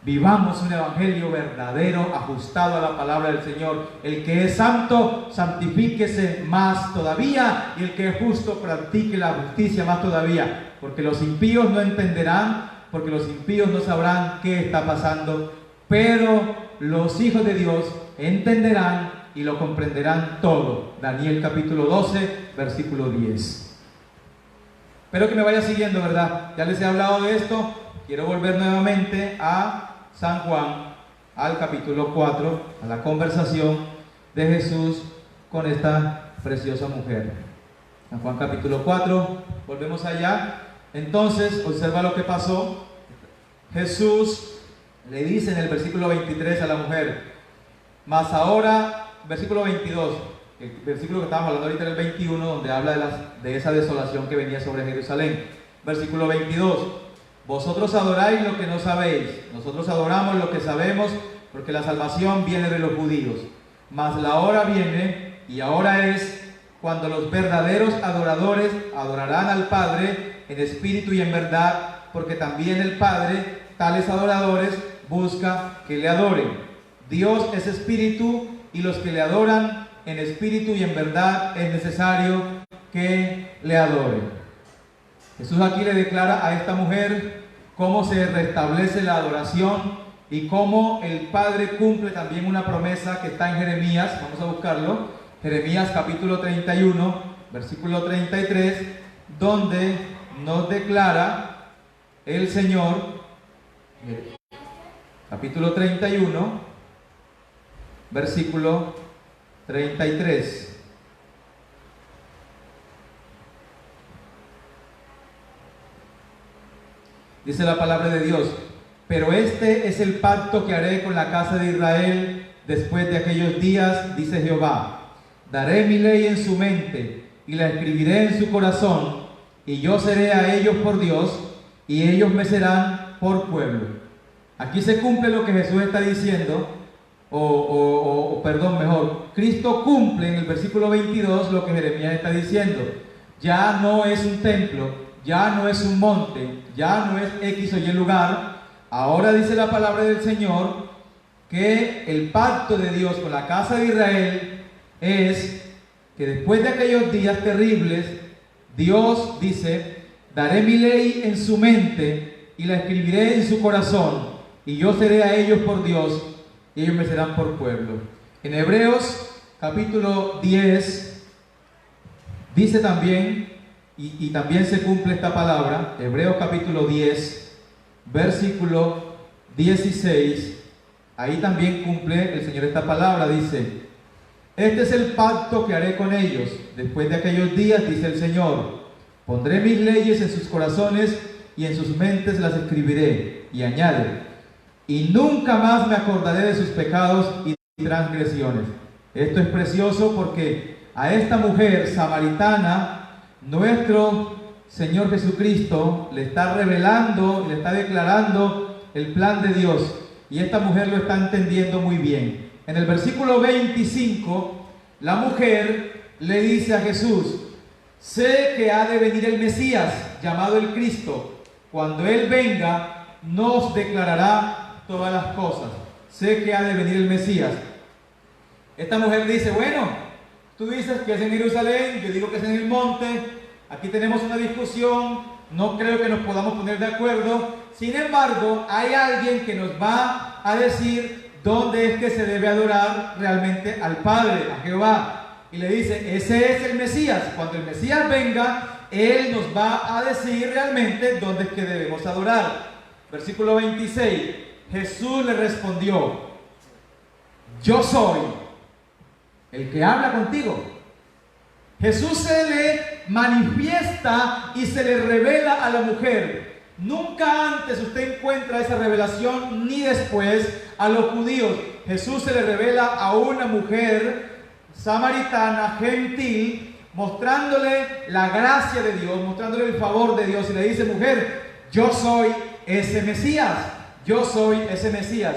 vivamos un evangelio verdadero, ajustado a la palabra del Señor. El que es santo, santifíquese más todavía, y el que es justo, practique la justicia más todavía, porque los impíos no entenderán, porque los impíos no sabrán qué está pasando, pero los hijos de Dios entenderán y lo comprenderán todo. Daniel capítulo 12, versículo 10. Espero que me vaya siguiendo, ¿verdad? Ya les he hablado de esto. Quiero volver nuevamente a San Juan, al capítulo 4, a la conversación de Jesús con esta preciosa mujer. San Juan capítulo 4, volvemos allá. Entonces, observa lo que pasó. Jesús le dice en el versículo 23 a la mujer, mas ahora, versículo 22, el versículo que estábamos hablando ahorita era el 21, donde habla de esa desolación que venía sobre Jerusalén. Versículo 22, vosotros adoráis lo que no sabéis, nosotros adoramos lo que sabemos, porque la salvación viene de los judíos. Mas la hora viene, y ahora es, cuando los verdaderos adoradores adorarán al Padre en espíritu y en verdad, porque también el Padre, tales adoradores, busca que le adoren. Dios es espíritu, y los que le adoran en espíritu y en verdad es necesario que le adoren. Jesús aquí le declara a esta mujer cómo se restablece la adoración y cómo el Padre cumple también una promesa que está en Jeremías. Vamos a buscarlo. Jeremías capítulo 31, versículo 33, donde nos declara el Señor, capítulo 31, versículo 33. Dice la palabra de Dios: pero este es el pacto que haré con la casa de Israel después de aquellos días, dice Jehová. Daré mi ley en su mente y la escribiré en su corazón, y yo seré a ellos por Dios, y ellos me serán por pueblo. Aquí se cumple lo que Jesús está diciendo, Cristo cumple en el versículo 22 lo que Jeremías está diciendo. Ya no es un templo, ya no es un monte, ya no es X o Y lugar. Ahora dice la palabra del Señor que el pacto de Dios con la casa de Israel es que después de aquellos días terribles, Dios dice: daré mi ley en su mente y la escribiré en su corazón, y yo seré a ellos por Dios, y ellos me serán por pueblo. En Hebreos capítulo 10 dice también, y también se cumple esta palabra, Hebreos capítulo 10, versículo 16, ahí también cumple el Señor esta palabra, dice: este es el pacto que haré con ellos después de aquellos días, dice el Señor. Pondré mis leyes en sus corazones y en sus mentes las escribiré. Y añade: y nunca más me acordaré de sus pecados y transgresiones. Esto es precioso porque a esta mujer samaritana, nuestro Señor Jesucristo le está revelando, le está declarando el plan de Dios, y esta mujer lo está entendiendo muy bien. En el versículo 25, la mujer le dice a Jesús: sé que ha de venir el Mesías, llamado el Cristo. Cuando Él venga, nos declarará todas las cosas. Sé que ha de venir el Mesías. Esta mujer dice: bueno, tú dices que es en Jerusalén, yo digo que es en el monte, aquí tenemos una discusión, no creo que nos podamos poner de acuerdo. Sin embargo, hay alguien que nos va a decir dónde es que se debe adorar realmente al Padre, a Jehová. Y le dice: ese es el Mesías. Cuando el Mesías venga, Él nos va a decir realmente dónde es que debemos adorar. Versículo 26, Jesús le respondió: yo soy el que habla contigo. Jesús se le manifiesta y se le revela a la mujer. Nunca antes usted encuentra esa revelación, ni después a los judíos. Jesús se le revela a una mujer samaritana, gentil, mostrándole la gracia de Dios, mostrándole el favor de Dios, y le dice: mujer, yo soy ese Mesías, yo soy ese Mesías.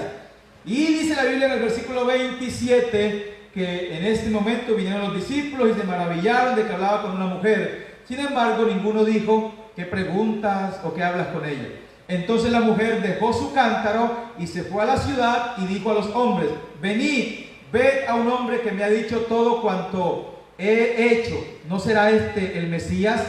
Y dice la Biblia en el versículo 27 que en este momento vinieron los discípulos y se maravillaron de que hablaba con una mujer. Sin embargo, ninguno dijo: ¿qué preguntas o qué hablas con ella? Entonces la mujer dejó su cántaro y se fue a la ciudad y dijo a los hombres: venid, ved a un hombre que me ha dicho todo cuanto he hecho. ¿No será este el Mesías?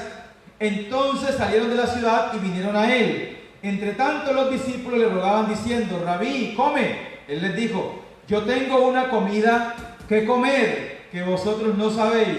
Entonces salieron de la ciudad y vinieron a él. Entre tanto los discípulos le rogaban diciendo: Rabí, come. Él les dijo: yo tengo una comida que comer que vosotros no sabéis.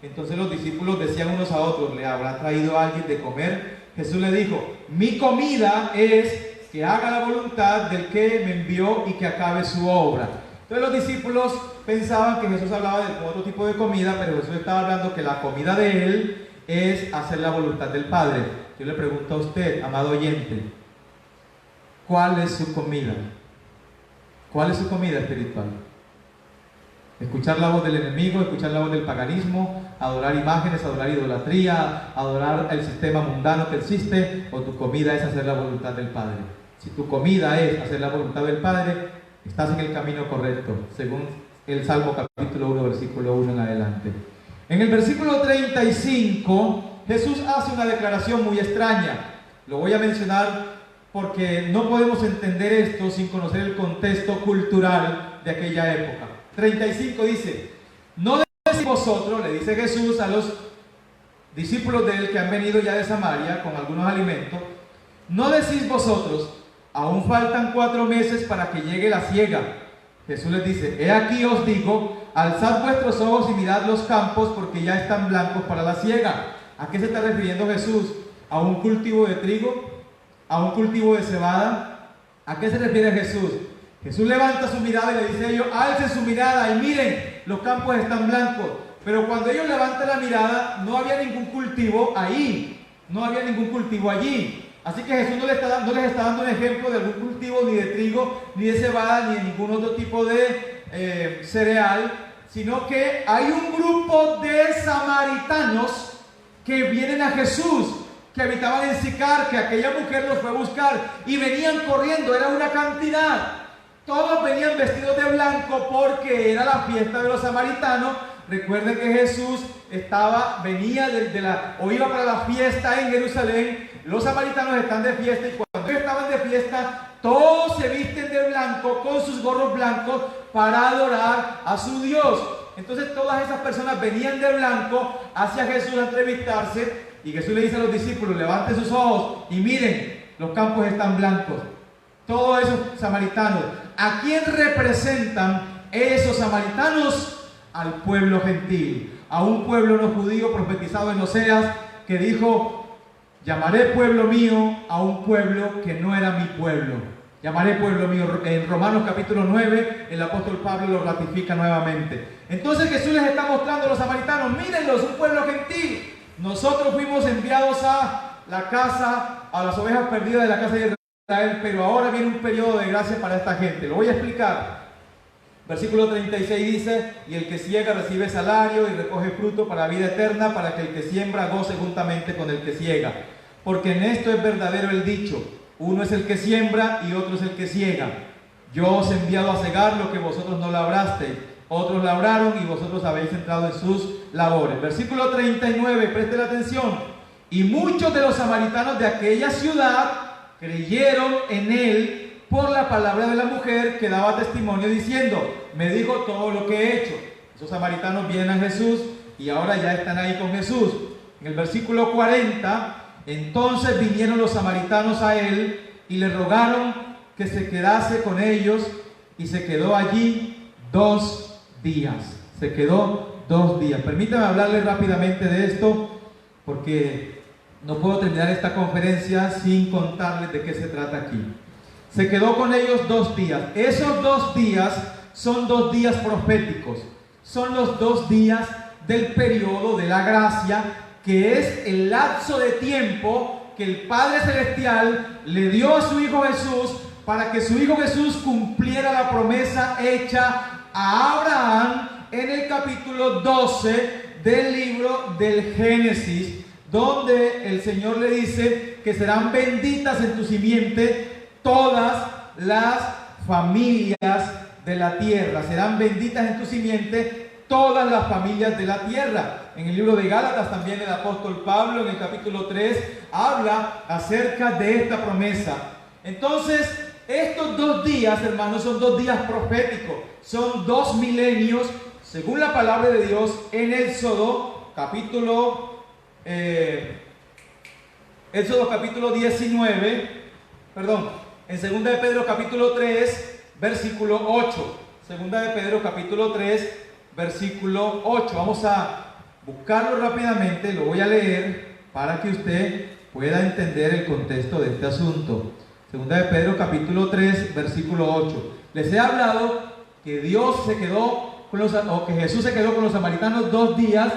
Entonces los discípulos decían unos a otros: ¿le habrá traído alguien de comer? Jesús le dijo: mi comida es que haga la voluntad del que me envió y que acabe su obra. Entonces los discípulos pensaban que Jesús hablaba de otro tipo de comida, pero Jesús estaba hablando que la comida de Él es hacer la voluntad del Padre. Yo le pregunto a usted, amado oyente, ¿cuál es su comida? ¿Cuál es su comida espiritual? Escuchar la voz del enemigo, escuchar la voz del paganismo, adorar imágenes, adorar idolatría, adorar el sistema mundano que existe, o tu comida es hacer la voluntad del Padre. Si tu comida es hacer la voluntad del Padre, estás en el camino correcto, según el Salmo capítulo 1, versículo 1 en adelante. En el versículo 35, Jesús hace una declaración muy extraña. Lo voy a mencionar porque no podemos entender esto sin conocer el contexto cultural de aquella época. 35 dice: no decís vosotros, le dice Jesús a los discípulos de él que han venido ya de Samaria con algunos alimentos, no decís vosotros: aún faltan 4 meses para que llegue la siega. Jesús les dice: he aquí os digo, alzad vuestros ojos y mirad los campos, porque ya están blancos para la siega. ¿A qué se está refiriendo Jesús? ¿A un cultivo de trigo? ¿A un cultivo de cebada? ¿A qué se refiere Jesús? Jesús levanta su mirada y le dice a ellos: alcen su mirada y miren, los campos están blancos. Pero cuando ellos levantan la mirada, no había ningún cultivo ahí, no había ningún cultivo allí. Así que Jesús no les está dando un ejemplo de algún cultivo ni de trigo, ni de cebada, ni de ningún otro tipo de cereal, sino que hay un grupo de samaritanos que vienen a Jesús, que habitaban en Sicar, que aquella mujer los fue a buscar y venían corriendo, era una cantidad. Todos venían vestidos de blanco porque era la fiesta de los samaritanos. Recuerden que Jesús venía o iba para la fiesta en Jerusalén. Los samaritanos están de fiesta y cuando ellos estaban de fiesta, todos se visten de blanco con sus gorros blancos para adorar a su Dios. Entonces todas esas personas venían de blanco hacia Jesús a entrevistarse y Jesús le dice a los discípulos: levanten sus ojos y miren, los campos están blancos. Todos esos samaritanos, ¿a quién representan esos samaritanos? Al pueblo gentil, a un pueblo no judío profetizado en Oseas, que dijo: llamaré pueblo mío a un pueblo que no era mi pueblo. Llamaré pueblo mío. En Romanos capítulo 9, el apóstol Pablo lo ratifica nuevamente. Entonces Jesús les está mostrando a los samaritanos: mírenlos, un pueblo gentil. Nosotros fuimos enviados a las ovejas perdidas de la casa de Israel, pero ahora viene un periodo de gracia para esta gente. Lo voy a explicar. Versículo 36 dice: y el que ciega recibe salario y recoge fruto para vida eterna, para que el que siembra goce juntamente con el que ciega. Porque en esto es verdadero el dicho: uno es el que siembra y otro es el que ciega. Yo os he enviado a cegar lo que vosotros no labrasteis, otros labraron y vosotros habéis entrado en sus labores. Versículo 39, presten atención: y muchos de los samaritanos de aquella ciudad creyeron en él por la palabra de la mujer que daba testimonio diciendo: me dijo todo lo que he hecho. Esos samaritanos vienen a Jesús y ahora ya están ahí con Jesús. En el versículo 40, entonces vinieron los samaritanos a él y le rogaron que se quedase con ellos, y se quedó allí 2 días. Se quedó 2 días. Permítanme hablarles rápidamente de esto, porque no puedo terminar esta conferencia sin contarles de qué se trata aquí. Se quedó con ellos 2 días. Esos 2 días son 2 días proféticos. Son los 2 días del periodo de la gracia, que es el lapso de tiempo que el Padre Celestial le dio a su Hijo Jesús para que su Hijo Jesús cumpliera la promesa hecha a Abraham en el capítulo 12 del libro del Génesis, donde el Señor le dice que serán benditas en tu simiente todas las familias de la tierra. Serán benditas en tu simiente todas las familias de la tierra. En el libro de Gálatas también el apóstol Pablo, en el capítulo 3, habla acerca de esta promesa. Entonces, estos 2 días, hermanos, son 2 días proféticos. Son 2 milenios, según la palabra de Dios, en Éxodo capítulo 19, en 2 de Pedro capítulo 3, versículo 8. 2 de Pedro capítulo 3, versículo 8. Vamos a buscarlo rápidamente, lo voy a leer para que usted pueda entender el contexto de este asunto. 2 de Pedro capítulo 3, versículo 8. Les he hablado que Jesús se quedó con los samaritanos 2 días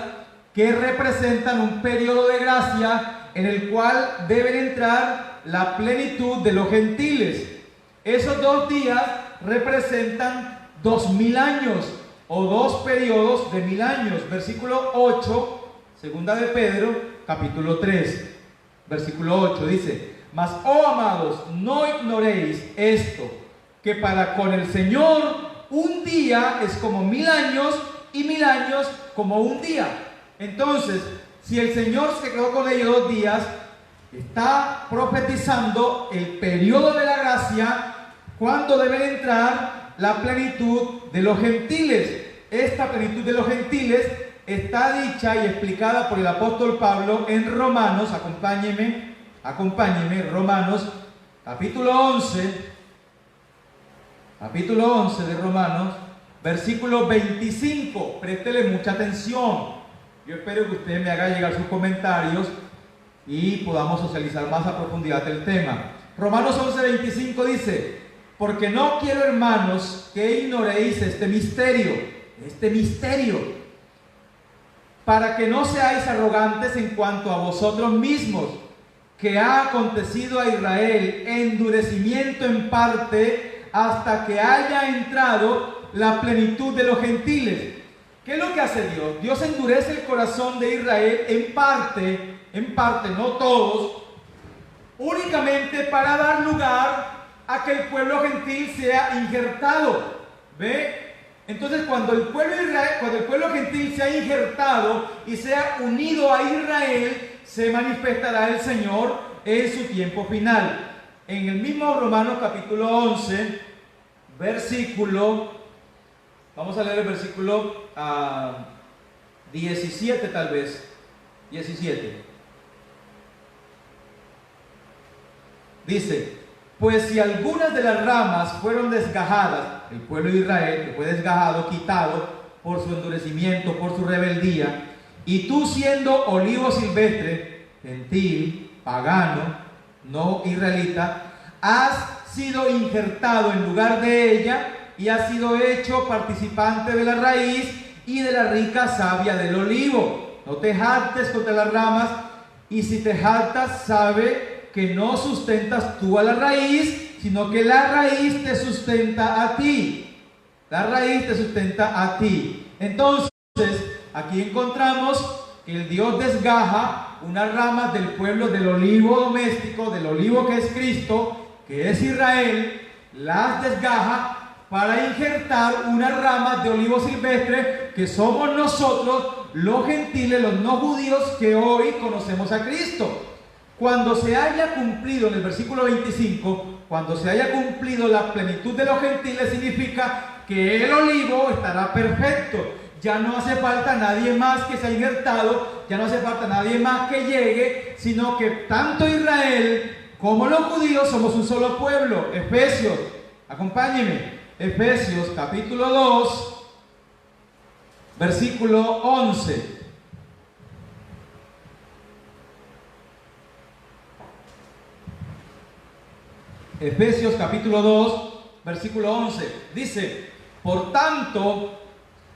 que representan un periodo de gracia en el cual deben entrar la plenitud de los gentiles. Esos 2 días representan 2000 años o 2 periodos de 1000 años. Versículo 8, 2 de Pedro, capítulo 3, versículo 8 dice: mas, oh amados, no ignoréis esto, que para con el Señor un día es como 1000 años y 1000 años como un día. Entonces, si el Señor se quedó con ellos 2 días, está profetizando el periodo de la gracia, cuando deben entrar la plenitud de los gentiles. Esta plenitud de los gentiles está dicha y explicada por el apóstol Pablo en Romanos. Acompáñenme, Romanos capítulo 11 de Romanos, versículo 25. Préstele mucha atención. Yo espero que usted me haga llegar sus comentarios y podamos socializar más a profundidad el tema. Romanos 11:25 dice: porque no quiero, hermanos, que ignoréis este misterio, para que no seáis arrogantes en cuanto a vosotros mismos, que ha acontecido a Israel, endurecimiento en parte, hasta que haya entrado la plenitud de los gentiles. ¿Qué es lo que hace Dios? Dios endurece el corazón de Israel en parte, no todos, únicamente para dar lugar a que el pueblo gentil sea injertado. ¿Ve? Entonces, cuando el pueblo gentil sea injertado y sea unido a Israel, se manifestará el Señor en su tiempo final. En el mismo Romanos capítulo 11, vamos a leer el versículo 17 tal vez, 17. Dice: pues si algunas de las ramas fueron desgajadas, el pueblo de Israel, que fue desgajado, quitado por su endurecimiento, por su rebeldía, y tú siendo olivo silvestre, gentil, pagano, no israelita, has sido injertado en lugar de ella y has sido hecho participante de la raíz y de la rica savia del olivo. No te jactes contra las ramas, y si te jactas, sabe que no sustentas tú a la raíz, sino que la raíz te sustenta a ti. La raíz te sustenta a ti. Entonces, aquí encontramos que el Dios desgaja unas ramas del pueblo del olivo doméstico, del olivo que es Cristo, que es Israel, las desgaja para injertar unas ramas de olivo silvestre que somos nosotros, los gentiles, los no judíos, que hoy conocemos a Cristo. Cuando se haya cumplido, en el versículo 25, cuando se haya cumplido la plenitud de los gentiles, significa que el olivo estará perfecto. Ya no hace falta nadie más que sea injertado, ya no hace falta nadie más que llegue, sino que tanto Israel como los judíos somos un solo pueblo. Efesios, acompáñenme, Efesios capítulo 2, versículo 11. Efesios capítulo 2, versículo 11. Dice: por tanto,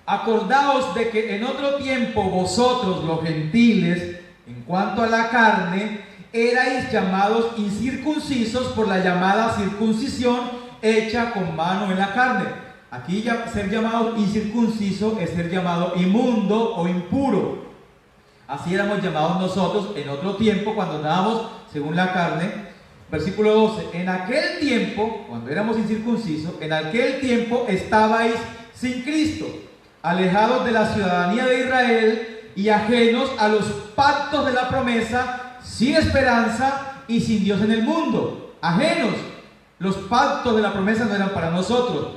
acordaos de que en otro tiempo vosotros, los gentiles, en cuanto a la carne, erais llamados incircuncisos por la llamada circuncisión hecha con mano en la carne. Aquí ser llamado incircunciso es ser llamado inmundo o impuro. Así éramos llamados nosotros en otro tiempo cuando andábamos según la carne. Versículo 12: en aquel tiempo, cuando éramos incircuncisos, en aquel tiempo estabais sin Cristo, alejados de la ciudadanía de Israel y ajenos a los pactos de la promesa, sin esperanza y sin Dios en el mundo. Ajenos. Los pactos de la promesa no eran para nosotros.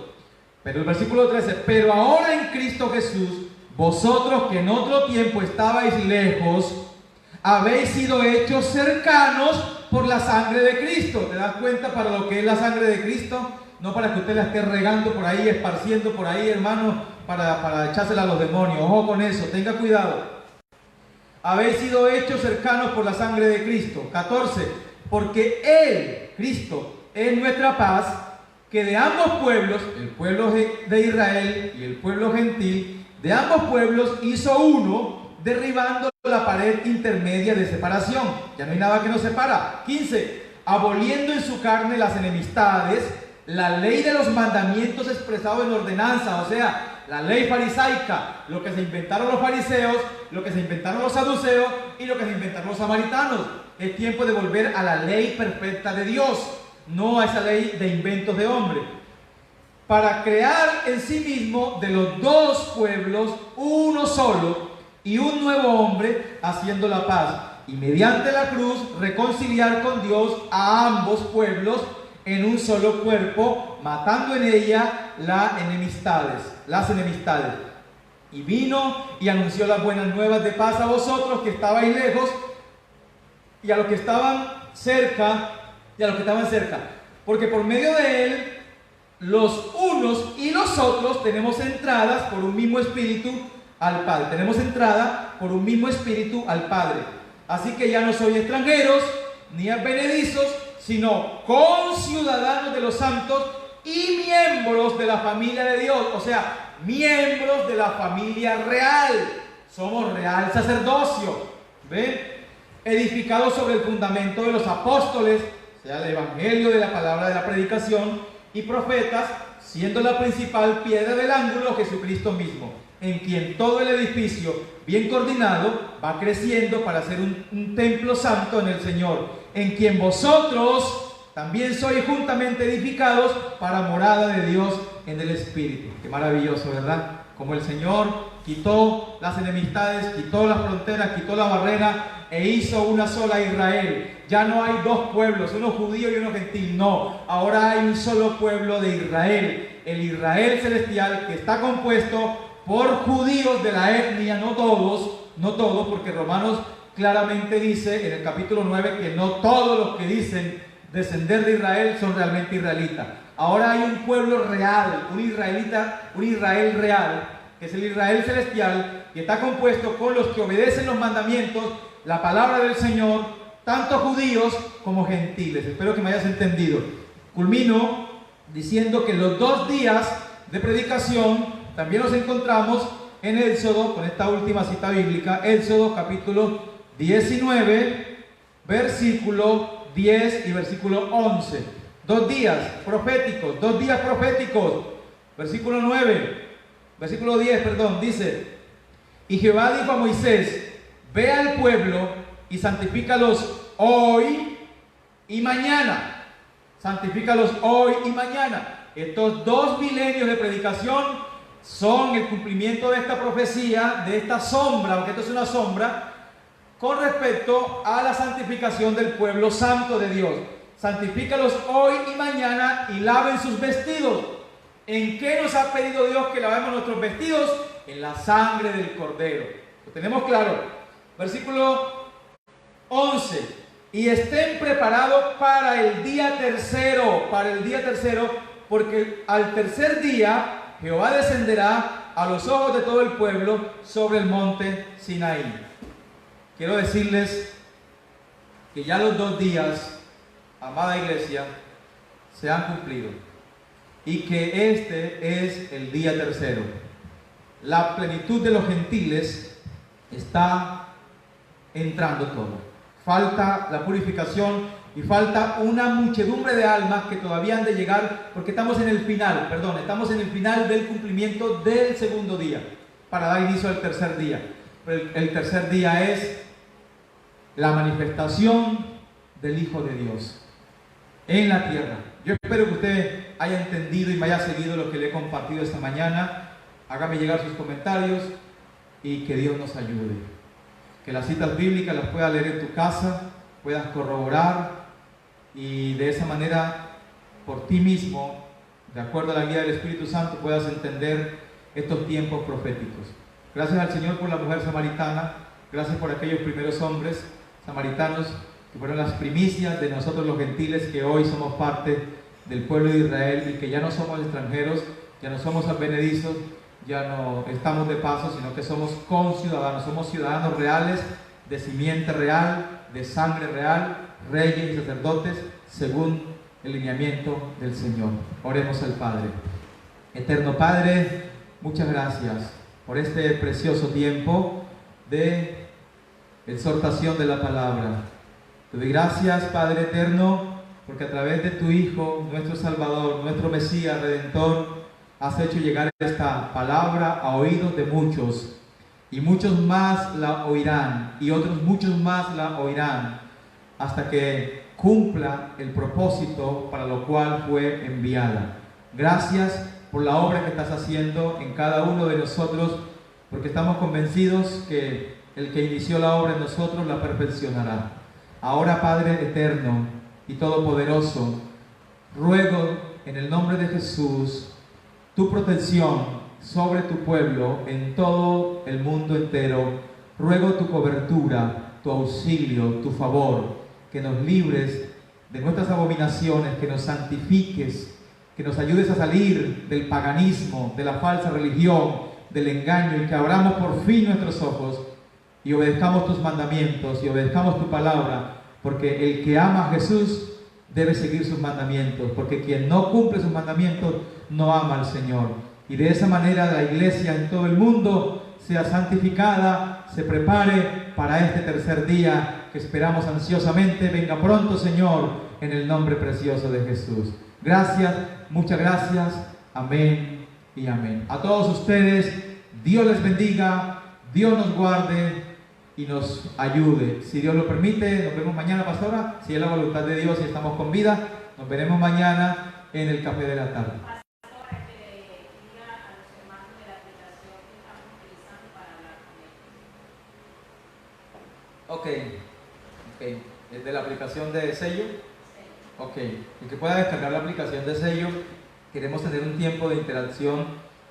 Pero el versículo 13: pero ahora en Cristo Jesús, vosotros que en otro tiempo estabais lejos, habéis sido hechos cercanos por la sangre de Cristo. ¿Te das cuenta para lo que es la sangre de Cristo? No para que usted la esté regando por ahí, esparciendo por ahí, hermano, para echársela a los demonios. Ojo con eso, tenga cuidado. Habéis sido hechos cercanos por la sangre de Cristo. 14. Porque Él, Cristo, es nuestra paz, que de ambos pueblos, el pueblo de Israel y el pueblo gentil, de ambos pueblos hizo uno, derribando la pared intermedia de separación. Ya no hay nada que nos separa. 15. Aboliendo en su carne las enemistades, la ley de los mandamientos expresado en ordenanza, o sea, la ley farisaica, lo que se inventaron los fariseos, lo que se inventaron los saduceos y lo que se inventaron los samaritanos. Es tiempo de volver a la ley perfecta de Dios, no a esa ley de inventos de hombre, para crear en sí mismo de los dos pueblos uno solo y un nuevo hombre, haciendo la paz, y mediante la cruz reconciliar con Dios a ambos pueblos en un solo cuerpo, matando en ella las enemistades. Y vino y anunció las buenas nuevas de paz a vosotros que estabais lejos y a los que estaban cerca, porque por medio de él los unos y los otros tenemos entradas por un mismo espíritu al Padre. Tenemos entrada por un mismo espíritu al Padre. Así que ya no sois extranjeros ni advenedizos, sino conciudadanos de los santos y miembros de la familia de Dios. O sea, miembros de la familia real. Somos real sacerdocio. ¿Ven? edificados sobre el fundamento de los apóstoles, sea el evangelio de la palabra de la predicación, y profetas, siendo la principal piedra del ángulo Jesucristo mismo, en quien todo el edificio, bien coordinado, va creciendo para ser un templo santo en el Señor, en quien vosotros también sois juntamente edificados para morada de Dios en el Espíritu. Qué maravilloso, ¿verdad? Como el Señor quitó las enemistades, quitó las fronteras, quitó la barrera e hizo una sola Israel. Ya no hay dos pueblos, uno judío y uno gentil, no. Ahora hay un solo pueblo de Israel, el Israel celestial, que está compuesto por judíos de la etnia, no todos, porque Romanos claramente dice en el capítulo 9 que no todos los que dicen descender de Israel son realmente israelitas. Ahora hay un pueblo real, un Israel real, que es el Israel celestial, y está compuesto con los que obedecen los mandamientos, la palabra del Señor, tanto judíos como gentiles. Espero que me hayas entendido. Culmino diciendo que los 2 días de predicación también nos encontramos en Éxodo, con esta última cita bíblica, Éxodo capítulo 19, versículo 10 y versículo 11. 2 días proféticos, versículo 10, dice: y Jehová dijo a Moisés: ve al pueblo y santifícalos hoy y mañana. Santifícalos hoy y mañana. Estos 2 milenios de predicación son el cumplimiento de esta profecía, de esta sombra, aunque esto es una sombra, con respecto a la santificación del pueblo santo de Dios. Santifícalos hoy y mañana y laven sus vestidos. ¿En qué nos ha pedido Dios que lavemos nuestros vestidos? En la sangre del Cordero. Lo tenemos claro. Versículo 11. Y estén preparados para el día tercero, porque al tercer día Jehová descenderá a los ojos de todo el pueblo sobre el monte Sinaí. Quiero decirles que ya los 2 días, amada iglesia, se han cumplido y que este es el día tercero. La plenitud de los gentiles está entrando todo. Falta la purificación y falta una muchedumbre de almas que todavía han de llegar, porque estamos en el final del cumplimiento del segundo día para dar inicio al tercer día. El tercer día es la manifestación del Hijo de Dios en la tierra. Yo espero que usted haya entendido y me haya seguido lo que le he compartido esta mañana. Hágame llegar sus comentarios y que Dios nos ayude. Que las citas bíblicas las puedas leer en tu casa, puedas corroborar y de esa manera, por ti mismo, de acuerdo a la guía del Espíritu Santo, puedas entender estos tiempos proféticos. Gracias al Señor por la mujer samaritana, gracias por aquellos primeros hombres samaritanos que fueron las primicias de nosotros los gentiles, que hoy somos parte del pueblo de Israel y que ya no somos extranjeros, ya no somos advenedizos, ya no estamos de paso, sino que somos conciudadanos, somos ciudadanos reales, de simiente real, de sangre real, reyes y sacerdotes, según el lineamiento del Señor. Oremos al Padre. Eterno Padre, muchas gracias por este precioso tiempo de exhortación de la palabra. Te doy gracias, Padre eterno, porque a través de tu Hijo, nuestro Salvador, nuestro Mesías, Redentor, has hecho llegar esta palabra a oídos de muchos, y muchos más la oirán, y otros muchos más la oirán, hasta que cumpla el propósito para lo cual fue enviada. Gracias por la obra que estás haciendo en cada uno de nosotros, porque estamos convencidos que el que inició la obra en nosotros la perfeccionará. Ahora, Padre eterno y todopoderoso, ruego en el nombre de Jesús tu protección sobre tu pueblo en todo el mundo entero. Ruego tu cobertura, tu auxilio, tu favor, que nos libres de nuestras abominaciones, que nos santifiques, que nos ayudes a salir del paganismo, de la falsa religión, del engaño, y que abramos por fin nuestros ojos y obedezcamos tus mandamientos y obedezcamos tu palabra, porque el que ama a Jesús debe seguir sus mandamientos, porque quien no cumple sus mandamientos no ama al Señor. Y de esa manera la iglesia en todo el mundo sea santificada, se prepare para este tercer día que esperamos ansiosamente. Venga pronto, Señor, en el nombre precioso de Jesús. Gracias, muchas gracias. Amén y amén. A todos ustedes, Dios les bendiga, Dios nos guarde y nos ayude. Si Dios lo permite, nos vemos mañana, pastora. Si es la voluntad de Dios y estamos con vida, nos veremos mañana en el café de la tarde. Pastora, que diga a los hermanos de la aplicación que estamos utilizando para hablar con ellos. Ok. ¿Es de la aplicación de sello? Ok. El que pueda descargar la aplicación de sello, queremos tener un tiempo de interacción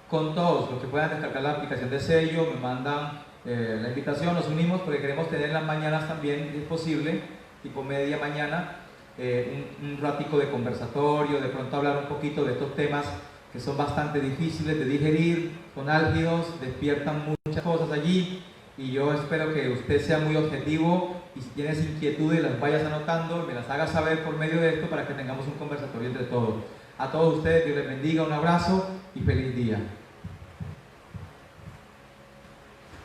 con todos. Los que puedan descargar la aplicación de sello, me mandan la invitación, nos unimos porque queremos tener en las mañanas también, si es posible, tipo media mañana, un ratico de conversatorio, de pronto hablar un poquito de estos temas que son bastante difíciles de digerir, son álgidos, despiertan muchas cosas allí, y yo espero que usted sea muy objetivo y si tienes inquietudes las vayas anotando, me las hagas saber por medio de esto para que tengamos un conversatorio entre todos. A todos ustedes, Dios les bendiga, un abrazo y feliz día.